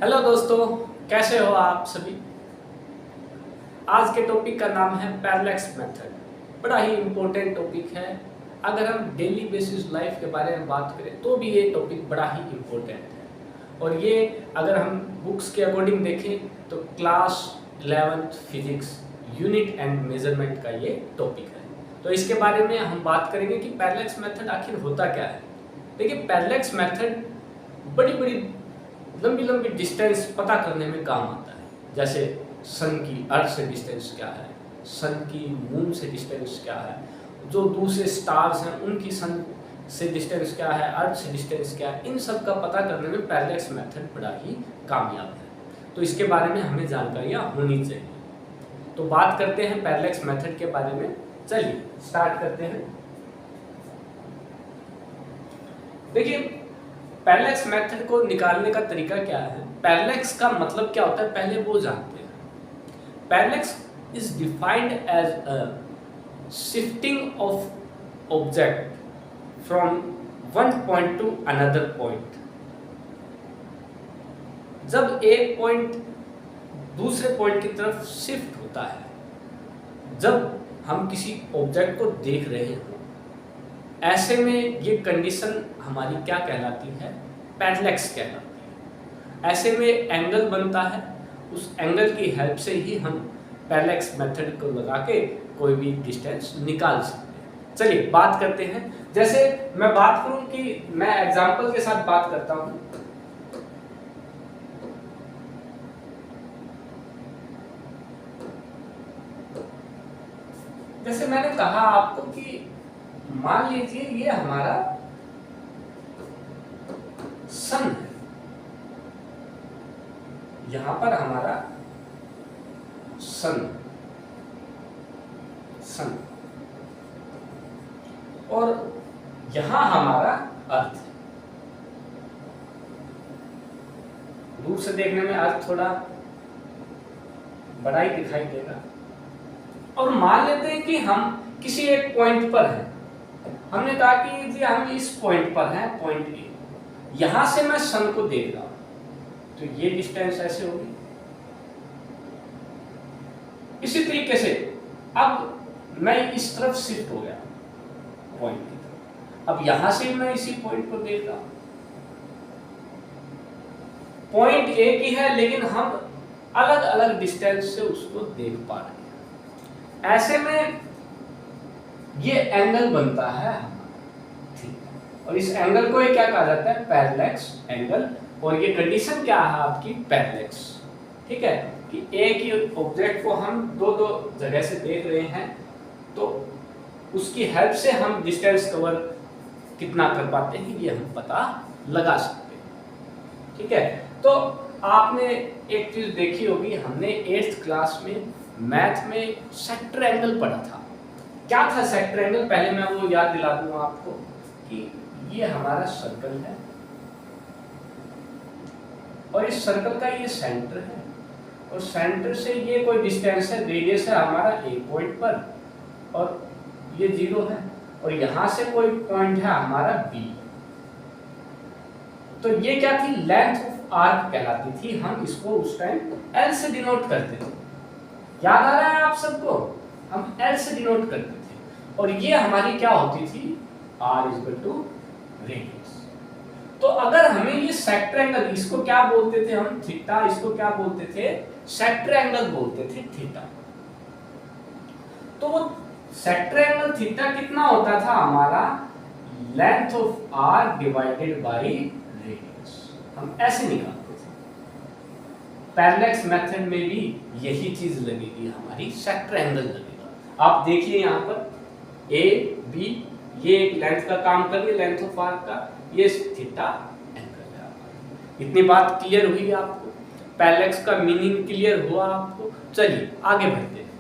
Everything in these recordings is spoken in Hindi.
हेलो दोस्तों, कैसे हो आप सभी। आज के टॉपिक का नाम है पैरेलैक्स मेथड। बड़ा ही इम्पोर्टेंट टॉपिक है। अगर हम डेली बेसिस लाइफ के बारे में बात करें तो भी ये टॉपिक बड़ा ही इम्पोर्टेंट है। और ये अगर हम बुक्स के अकॉर्डिंग देखें तो class 11th physics unit and measurement का ये टॉपिक है। तो इसके बारे में हम बात करेंगे कि पैरेलैक्स मेथड आखिर होता क्या है। देखिए, पैरेलैक्स मेथड बड़ी बड़ी लंबी लंबी डिस्टेंस पता करने में काम आता है। जैसे सन की अर्थ से डिस्टेंस क्या है, सन की मून से डिस्टेंस क्या है, जो दूसरे स्टार्स हैं उनकी सन से डिस्टेंस क्या है, अर्थ से डिस्टेंस क्या है, इन सब का पता करने में पैरेलैक्स मेथड बड़ा ही कामयाब है। तो इसके बारे में हमें जानकारियाँ होनी चाहिए। तो बात करते हैं पैरेलैक्स मेथड के बारे में। चलिए स्टार्ट करते हैं। देखिए, पैरेलैक्स मेथड को निकालने का तरीका क्या है, पैरेलैक्स का मतलब क्या होता है पहले वो जानते हैं। Parallax is defined as a shifting of object from one point to another point. जब एक पॉइंट दूसरे पॉइंट की तरफ शिफ्ट होता है, जब हम किसी ऑब्जेक्ट को देख रहे हो, ऐसे में ये कंडीशन हमारी क्या कहलाती है, पैरेलैक्स कहलाती है। ऐसे में एंगल बनता है, उस एंगल की हेल्प से ही हम पैरेलैक्स मेथड को लगा के कोई भी डिस्टेंस निकाल सकते हैं। चलिए बात करते हैं। जैसे मैं बात करूं कि मैं एग्जांपल के साथ बात करता हूं। जैसे मैंने कहा आपको कि मान लीजिए ये हमारा सन है, यहां पर हमारा सन और यहां हमारा अर्थ है। दूर से देखने में अर्थ थोड़ा बड़ा ही दिखाई देगा। और मान लेते हैं कि हम किसी एक पॉइंट पर हैं। हमने कहा कि जी हम इस पॉइंट पर हैं, पॉइंट ए। यहां से मैं सन को देख रहा हूं तो ये डिस्टेंस ऐसे होगी। इसी तरीके से अब मैं इस तरफ शिफ्ट हो गया पॉइंट की तरफ। अब यहां से मैं इसी पॉइंट को देख रहा हूं। पॉइंट एक ही है लेकिन हम अलग अलग डिस्टेंस से उसको देख पा रहे हैं। ऐसे में ये एंगल बनता है ठीक। और इस एंगल को क्या कहा जाता है, पैरेलैक्स एंगल। और ये कंडीशन क्या है आपकी, पैरेलैक्स। ठीक है, कि एक ही ऑब्जेक्ट को हम दो दो जगह से देख रहे हैं तो उसकी हेल्प से हम डिस्टेंस कवर कितना कर पाते हैं ये हम पता लगा सकते हैं। ठीक है, तो आपने एक चीज देखी होगी, हमने 8th क्लास में मैथ में सेक्टर एंगल पढ़ा था। क्या था सेक्टर एंगल, पहले मैं वो याद दिला दूंगा आपको कि ये हमारा सर्कल है और इस सर्कल का ये सेंटर है और सेंटर से ये कोई डिस्टेंस है, रेडियस है हमारा ए पॉइंट पर और ये 0 है। और यहां से कोई पॉइंट है हमारा बी। तो ये क्या थी, लेंथ ऑफ आर्क कहलाती थी। हम इसको उस टाइम एल से डिनोट करते थे। याद आ रहा है आप सबको, हम एल से डिनोट करते थे। और ये हमारी क्या होती थी, आर इक्वल टू रेडियस। तो अगर हमें ये सेक्टर एंगल, इसको क्या बोलते थे हम, थीटा, इसको क्या बोलते थे, सेक्टर एंगल बोलते थे, थीटा। तो वो सेक्टर एंगल थीटा कितना होता था हमारा, length of r divided by radius. हम ऐसे निकालते थे। पैरेलैक्स मेथड में भी यही चीज लगेगी, हमारी सेक्टर एंगल लगेगा। आप देखिए यहाँ पर ए बी, ये एक लेंथ का काम कर रही है, लेंथ ऑफ आर्क का, ये थीटा एंगल है। इतनी बात क्लियर हुई आपको, पैरेलैक्स का मीनिंग क्लियर हुआ आपको। चलिए आगे बढ़ते हैं।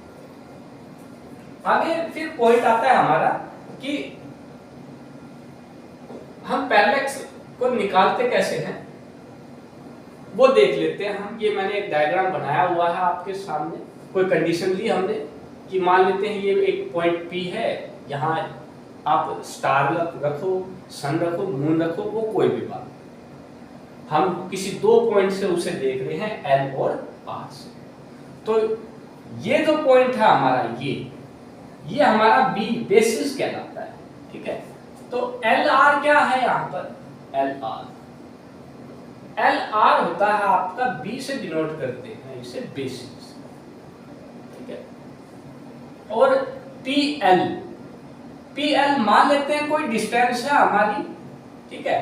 आगे फिर पॉइंट आता है हमारा कि हम पैरेलैक्स को निकालते कैसे हैं वो देख लेते हैं हम। ये मैंने एक डायग्राम बनाया हुआ है आपके सामने। कोई कंडीशन ली हमने कि मान लेते हैं ये एक पॉइंट पी है, यहाँ आप स्टार रखो, सन रखो, मून रखो, वो कोई भी बात। हम किसी दो पॉइंट से उसे देख रहे हैं, एल और आर से। तो ये जो पॉइंट है हमारा, ये हमारा बी बेसिस कहलाता है, ठीक है। तो एल आर क्या है यहाँ पर, एल आर होता है आपका, बी से डिनोट करते हैं इसे बेसिस, ठीक है। और पी एल मान लेते हैं कोई डिस्टेंस है हमारी, ठीक है,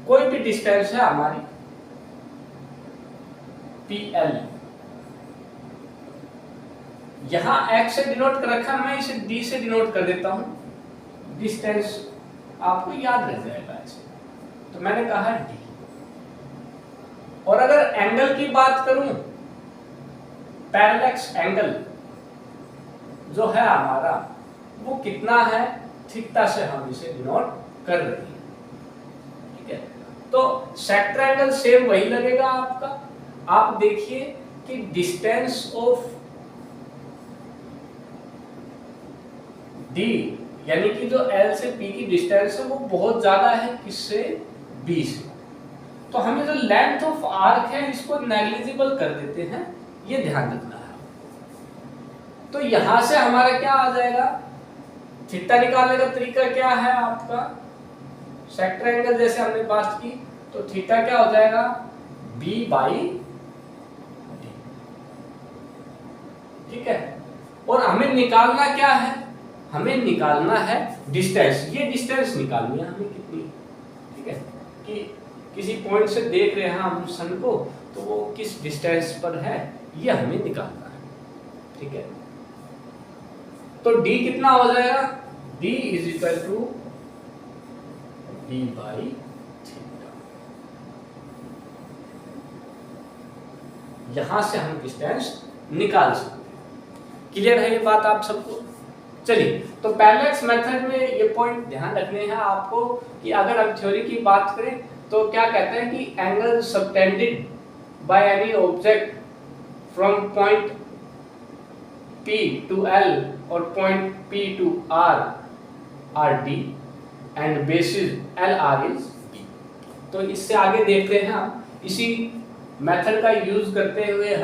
कोई भी डिस्टेंस है हमारी पी एल, यहां x से डिनोट कर रखा, मैं इसे d से डिनोट कर देता हूं, डिस्टेंस आपको याद रह जाएगा ऐसे। तो मैंने कहा d। और अगर एंगल की बात करूं, पैरेलक्स एंगल जो है हमारा वो कितना है, थीटा से हम इसे डिनोट कर रहे हैं, ठीक है। तो सेक्टर एंगल सेम वही लगेगा आपका। आप देखिए कि डिस्टेंस ऑफ d यानी कि जो L से P की डिस्टेंस है वो बहुत ज्यादा है, किससे, B से। तो हमें जो लेंथ ऑफ आर्क है इसको नेग्लिजिबल कर देते हैं, ये ध्यान रखना है। तो यहां से हमारा क्या आ जाएगा, थीटा निकालने का तरीका क्या है आपका, सेक्टर एंगल जैसे हमने बात की, तो थीटा क्या हो जाएगा, B/d, ठीक है। और हमें निकालना क्या है, हमें निकालना है डिस्टेंस, ये डिस्टेंस निकालनी है हमें कितनी, ठीक है, कि किसी पॉइंट से देख रहे हैं हम सन को, तो वो किस डिस्टेंस पर है ये हमें निकालना है, ठीक है। तो d कितना हो जाएगा, d = d/θ। यहां से हम डिस्टेंस निकाल सकते हैं। क्लियर है ये बात आप सबको। चलिए, तो पैरेलक्स मेथड में ये पॉइंट ध्यान रखने हैं आपको कि अगर हम थ्योरी की बात करें तो क्या कहते हैं कि angle subtended by any object from point P to L और point P to R are D and basis LR is B। तो इससे आगे देखते हैं हम, इसी मेथड का यूज करते हुए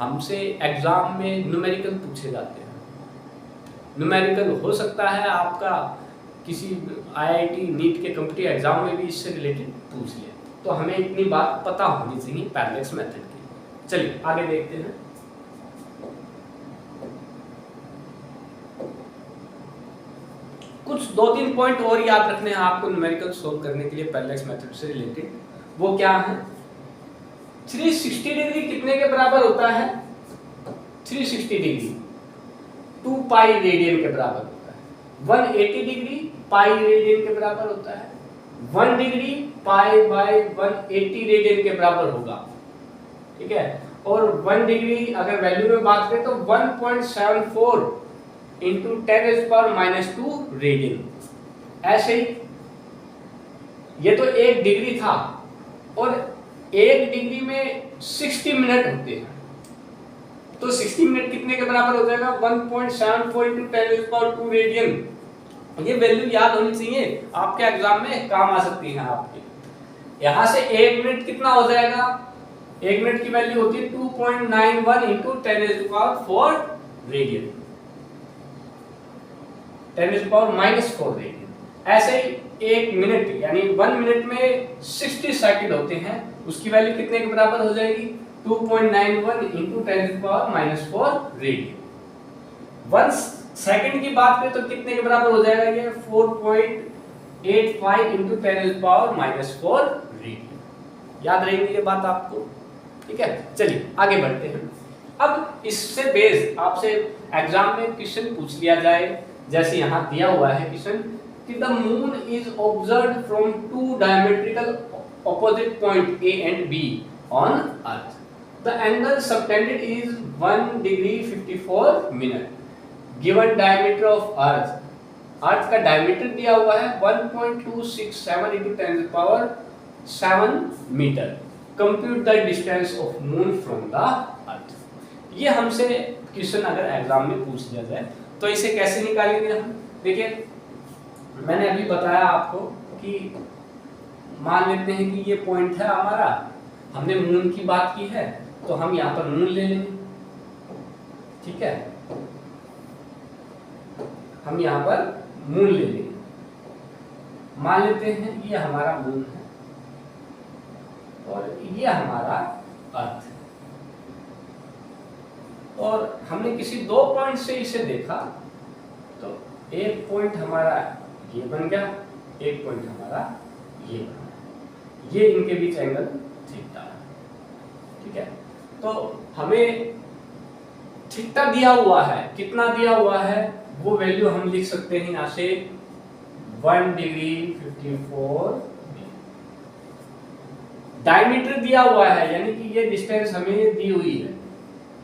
हमसे एग्जाम में न्यूमेरिकल पूछे जाते हैं। न्यूमेरिकल हो सकता है आपका किसी IIT नीट के कॉम्पिटिटिव एग्जाम में भी इससे रिलेटेड पूछ ले, तो हमें इतनी बात पता होनी चाहिए पैरेलक्स मेथड की। चलिए आगे देखते हैं। कुछ 2-3 पॉइंट और याद रखने हैं आपको न्यूमेरिकल सोल्व करने के लिए पैरेलक्स मेथड से रिलेटेड। वो क्या है, 360 डिग्री कितने के बराबर होता है, 360 डिग्री 2 पाई रेडियन के बराबर होता है। 180 डिग्री पाई रेडियन के बराबर होता है। 1 डिग्री पाई बाय 180 रेडियन के बराबर होगा, ठीक है। और 1 डिग्री अगर वैल्यू में बात करें तो 1.74 इंटू 10⁻⁻² रेडियन। ऐसे ही ये तो 1 डिग्री था, और 1 डिग्री में 60 मिनट होते हैं, तो 60 मिनट कितने के बराबर हो जाएगा, 1.74 इंटू 10⁻² रेडियन। ये वैल्यू याद होनी चाहिए, आपके एग्जाम में काम आ सकती है आपके। यहां से 1 मिनट कितना हो जाएगा, 1 मिनट की वैल्यू होती है 2.91 इंटू 10⁻⁴ रेडियन, 10⁻⁻⁴ रेडियन। ऐसे ही 1 मिनट यानी 1 मिनट में 60 सेकंड होते हैं, उसकी वैल्यू कितने के बराबर हो जाएगी, 2.91 इंटू 10⁻⁻⁴ रेडियन। 1 सेकंड की बात करें तो कितने के बराबर हो जाएगा, ये 4.85 इंटू 10⁻⁻⁴ रेडियन। याद रहेगी ये बात आपको, ठीक है। चलिए आगे बढ़ते हैं। अब इससे बेस आपसे एग्जाम में क्वेश्चन पूछ लिया जाए, जैसे यहाँ दिया हुआ है क्वेश्चन कि the moon is observed from 2 diametrical opposite point A and B on Earth. The angle subtended is 1 degree 54 minute. Given diameter of Earth. Earth का diameter दिया हुआ है 1.267 into 10⁻⁷ metre. Compute the distance of moon from the Earth. ये हमसे क्वेश्चन अगर एग्जाम में पूछ लिया जाए तो इसे कैसे निकालेंगे हम। देखिए मैंने अभी बताया आपको कि मान लेते हैं कि ये पॉइंट है हमारा, हमने मून की बात की है तो हम यहाँ पर मून ले लेंगे, ठीक है, हम यहाँ पर मून ले लेंगे। मान लेते हैं ये हमारा मून है और ये हमारा अर्थ है, और हमने किसी दो पॉइंट से इसे देखा तो एक पॉइंट हमारा ये बन गया, एक पॉइंट हमारा ये बन गया, ये इनके बीच एंगल थीटा है, ठीक है। तो हमें थीटा दिया हुआ है, कितना दिया हुआ है वो वैल्यू हम लिख सकते हैं यहाँ से 1 डिग्री 54। डायमीटर दिया हुआ है, यानी कि ये डिस्टेंस हमें दी हुई है,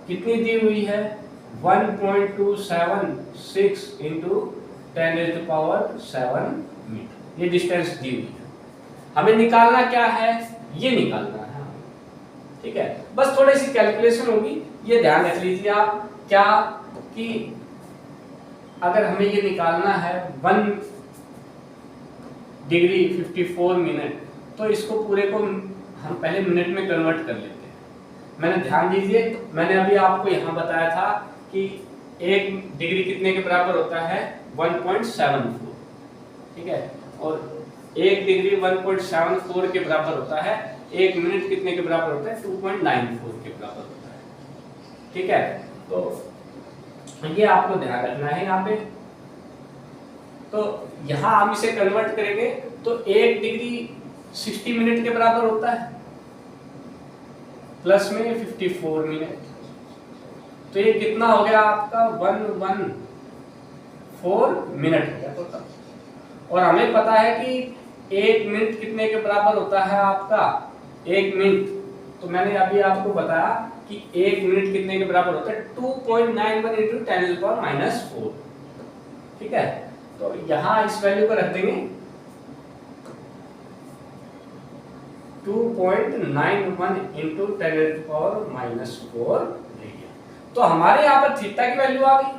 कितनी दी हुई है 1.276 इंटू 10⁻⁷ मीटर, ये डिस्टेंस दी हुई है। हमें निकालना क्या है, ये निकालना है, ठीक है। बस थोड़ी सी कैलकुलेशन होगी, ये ध्यान रख लीजिए आप क्या कि अगर हमें ये निकालना है 1 डिग्री 54 मिनट, तो इसको पूरे को हम पहले मिनट में कन्वर्ट कर लेते हैं। मैंने ध्यान दीजिए, मैंने अभी आपको यहाँ बताया था कि 1 डिग्री कितने के बराबर होता है 1.74, ठीक है, और 1 डिग्री 1.74 के बराबर होता है, 1 मिनट कितने के बराबर होता है 2.94 के बराबर होता है, ठीक है। तो ये आपको ध्यान रखना है यहाँ पे। तो यहाँ हम इसे कन्वर्ट करेंगे तो 1 डिग्री 60 मिनट के बराबर होता है, प्लस में 54 मिनट, तो ये कितना हो गया आपका 114 मिनट हो गया टोटल। और हमें पता है कि 1 मिनट कितने के बराबर होता है आपका 1 मिनट, तो मैंने अभी आपको बताया कि 1 मिनट कितने के बराबर होता है 2.91 इंटू 10⁻⁴, ठीक है। तो यहाँ इस वैल्यू को रख देंगे 2.91 इंटू 10⁻⁴ रेडियन। तो हमारे यहाँ पर थीटा की वैल्यू आ गई,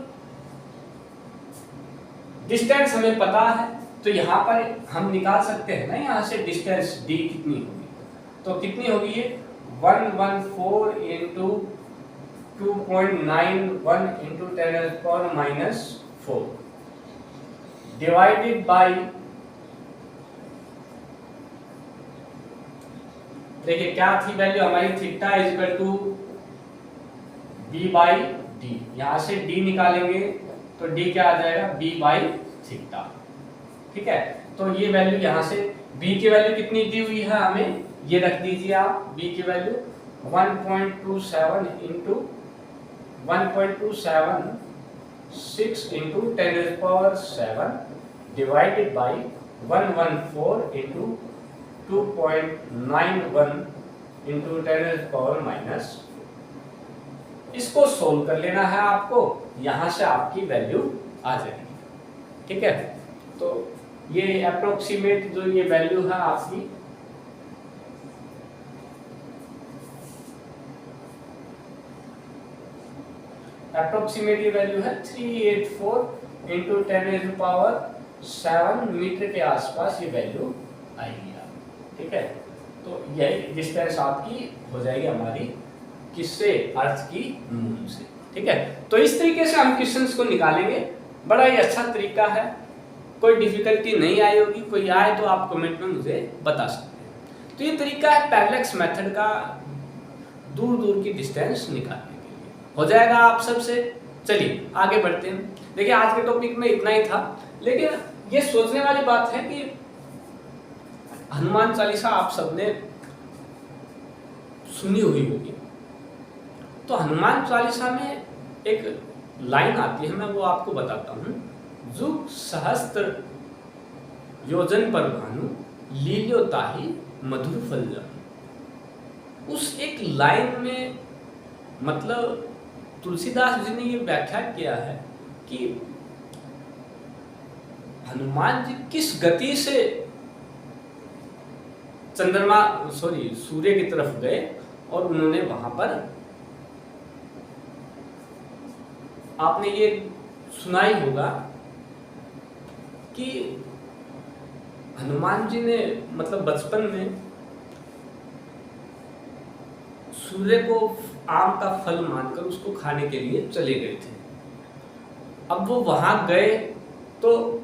डिस्टेंस हमें पता है, तो यहाँ पर हम निकाल सकते हैं ना यहाँ से डिस्टेंस d कितनी होगी, तो कितनी होगी ये 114 इंटू 2.91 इंटू 10⁻⁴ डिवाइडेड बाई, देखिए क्या थी वैल्यू हमारी, theta is equal to b by d, यहां से d निकालेंगे तो d क्या आ जाएगा b बाई थीटा, ठीक है। तो ये वैल्यू यहां से b की वैल्यू कितनी दी हुई है हमें, ये रख दीजिए आप, b की value 1.27 into 1.276 into 10⁻⁷ divided by 114 into 2.91 into 10⁻⁻। इसको सोल्व कर लेना है आपको, यहां से आपकी वैल्यू आ जाएगी, ठीक है। तो ये अप्रोक्सीमेट जो ये वैल्यू है आपकी, अप्रोक्सीमेट ये वैल्यू है 384 इंटू 10⁻⁷ मीटर के आसपास ये वैल्यू आएगी, ठीक है। तो यही डिस्टेंस आपकी हो जाएगी हमारी किससे, अर्थ की मून से, ठीक है। तो इस तरीके से हम क्वेश्चंस को निकालेंगे, बड़ा ही अच्छा तरीका है, कोई डिफिकल्टी नहीं आई होगी, कोई आए तो आप कमेंट में मुझे बता सकते हैं। तो ये तरीका है पैरेलैक्स मेथड का दूर दूर की डिस्टेंस निकालने के लिए, हो जाएगा आप सबसे। चलिए आगे बढ़ते हैं। देखिए आज के टॉपिक में इतना ही था, लेकिन ये सोचने वाली बात है कि हनुमान चालीसा आप सबने सुनी हुई होगी, तो हनुमान चालीसा में एक लाइन आती है, मैं वो आपको बताता हूँ। जुग सहस्त्र योजन पर भानु, लील्यो ताहि मधुर फल जानु। उस एक लाइन में मतलब तुलसीदास जी ने ये व्याख्या किया है कि हनुमान जी किस गति से सूर्य की तरफ गए और उन्होंने वहां पर, आपने ये सुना ही होगा कि हनुमान जी ने मतलब बचपन में सूर्य को आम का फल मानकर उसको खाने के लिए चले गए थे। अब वो वहां गए तो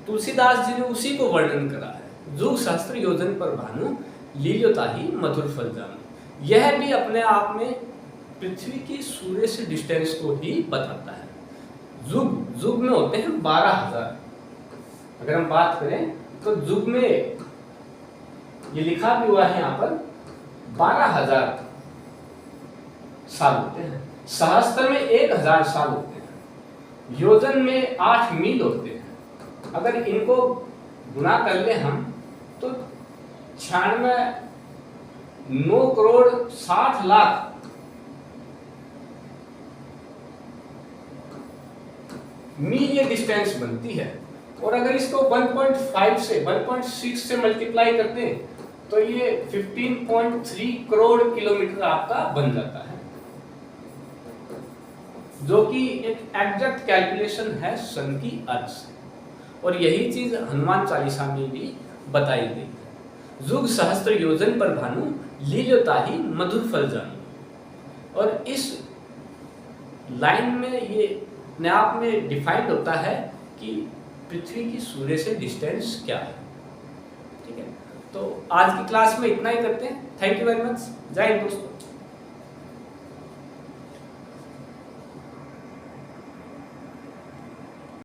तुलसीदास जी ने उसी को वर्णन करा है, जुग सहस्त्र योजन पर भानु लील्योताहि मधुर फल जानु। यह भी अपने आप में पृथ्वी की सूर्य से डिस्टेंस को ही बताता है। जुग में होते हैं 12,000। अगर हम बात करें तो जुग में ये लिखा भी हुआ है यहाँ पर 12,000 साल होते हैं। सहस्त्र में 1,000 साल होते हैं। योजन में 8 मील होते हैं। अगर इनको गुना कर ले हम तो 9,60,00,000 मील ये डिस्टेंस बनती है। और अगर इसको 1.5 से 1.6 से मल्टीप्लाई करते हैं तो ये 15.3 करोड़ किलोमीटर आपका बन जाता है, जो कि एक एग्जैक्ट कैलकुलेशन है सन की अर्थ से। और यही चीज हनुमान चालीसा में भी बताई गई है। जुग सहस्त्र योजन पर भानु लील्योताहि मधुर फल जानु। और इस लाइन में ये अपने आप में डिफाइंड होता है कि पृथ्वी की सूर्य से डिस्टेंस क्या है। ठीक है, तो आज की क्लास में इतना ही करते हैं। Thank you very much. जय हिंद दोस्तों।